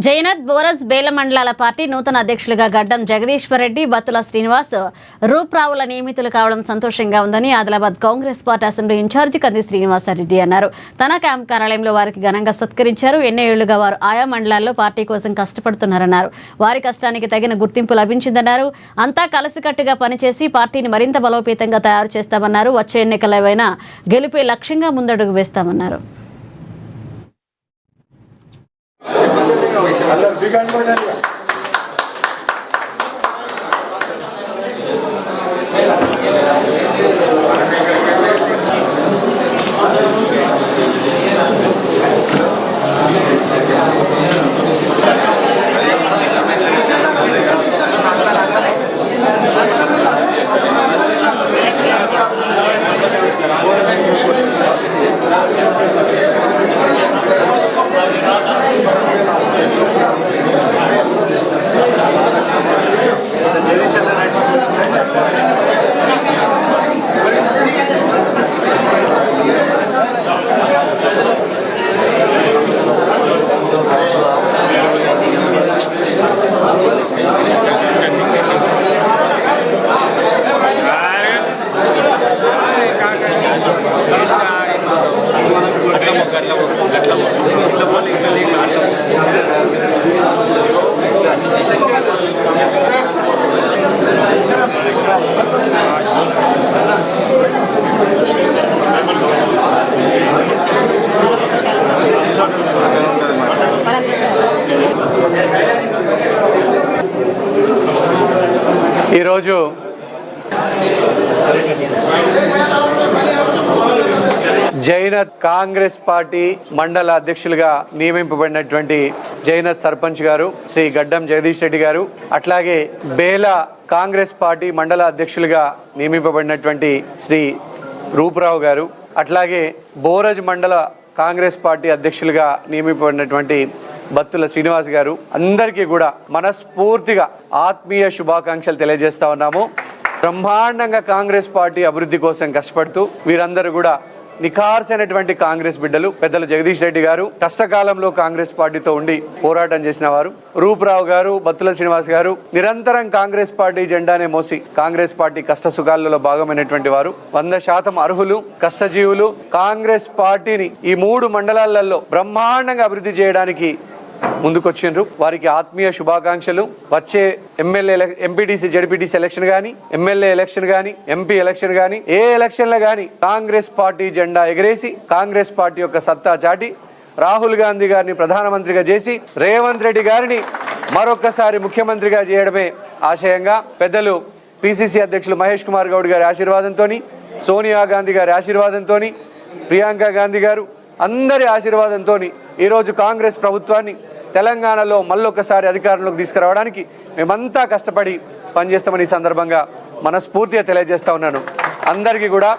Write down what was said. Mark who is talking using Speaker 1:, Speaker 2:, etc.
Speaker 1: జైనత్ బోరస్ బేల మండలాల పార్టీ నూతన అధ్యక్షులుగా గడ్డం జగదీశ్వర్ రెడ్డి, బత్తుల శ్రీనివాస్, రూప్రావుల నియమితులు కావడం సంతోషంగా ఉందని Adilabad Congress party assembly incharge Kandi Srinivasa Reddy అన్నారు. తన క్యాంప్ కార్యాలయంలో వారికి ఘనంగా సత్కరించారు. ఎన్నేళ్లుగా వారు ఆయా మండలాల్లో పార్టీ కోసం కష్టపడుతున్నారన్నారు. వారి కష్టానికి తగిన గుర్తింపు లభించిందన్నారు. అంతా కలిసికట్టుగా పనిచేసి పార్టీని మరింత బలోపేతంగా తయారు చేస్తామన్నారు. వచ్చే ఎన్నికలైనా గెలుపే లక్ష్యంగా ముందడుగు వేస్తామన్నారు.
Speaker 2: ఈరోజు జైనత్ కాంగ్రెస్ పార్టీ మండల అధ్యక్షులుగా నియమింపబడినటువంటి జైనత్ సర్పంచ్ గారు శ్రీ గడ్డం జగదీష్ రెడ్డి గారు, అట్లాగే బేల కాంగ్రెస్ పార్టీ మండల అధ్యక్షులుగా నియమింపబడినటువంటి శ్రీ రూప్రావు గారు, అట్లాగే బోరజ్ మండల కాంగ్రెస్ పార్టీ అధ్యక్షులుగా నియమింపబడినటువంటి బత్తుల శ్రీనివాస్ గారు, అందరికీ కూడా మనస్ఫూర్తిగా ఆత్మీయ శుభాకాంక్షలు తెలియజేస్తా ఉన్నాము. బ్రహ్మాండంగా కాంగ్రెస్ పార్టీ అభివృద్ధి కోసం కష్టపడుతూ వీరందరూ కూడా నిఖార్సైనటువంటి కాంగ్రెస్ బిడ్డలు. పెద్దలు జగదీష్ రెడ్డి గారు కష్టకాలంలో కాంగ్రెస్ పార్టీతో ఉండి పోరాటం చేసిన వారు, రూప్రావు గారు, బత్తుల శ్రీనివాస్ గారు నిరంతరం కాంగ్రెస్ పార్టీ జెండానే మోసి కాంగ్రెస్ పార్టీ కష్ట సుఖాలలో భాగమైనటువంటి వారు, 100% అర్హులు, కష్టజీవులు. కాంగ్రెస్ పార్టీని ఈ 3 మండలాలలో బ్రహ్మాండంగా అభివృద్ధి చేయడానికి ముందుకొచ్చిండ్రు. వారికి ఆత్మీయ శుభాకాంక్షలు. వచ్చే ఎమ్మెల్యే, ఎంపీటీసీ, జడ్పీటీసీ ఎలక్షన్ కానీ, ఎమ్మెల్యే ఎలక్షన్ కానీ, ఎంపీ ఎలక్షన్ కానీ, ఏ ఎలక్షన్లో కానీ కాంగ్రెస్ పార్టీ జెండా ఎగరేసి కాంగ్రెస్ పార్టీ యొక్క సత్తా చాటి రాహుల్ గాంధీ గారిని ప్రధానమంత్రిగా చేసి రేవంత్ రెడ్డి గారిని మరొకసారి ముఖ్యమంత్రిగా చేయడమే ఆశయంగా పెద్దలు పిసిసి అధ్యక్షులు మహేష్ కుమార్ గౌడ్ గారి ఆశీర్వాదంతో, సోనియా గాంధీ గారి ఆశీర్వాదంతో, ప్రియాంక గాంధీ గారు అందరి ఆశీర్వాదంతో ఈరోజు కాంగ్రెస్ ప్రభుత్వాన్ని తెలంగాణలో మళ్ళొకసారి అధికారంలోకి తీసుకురావడానికి మేమంతా కష్టపడి పనిచేస్తామని ఈ సందర్భంగా మనస్ఫూర్తిగా తెలియజేస్తా ఉన్నాను. అందరికీ కూడా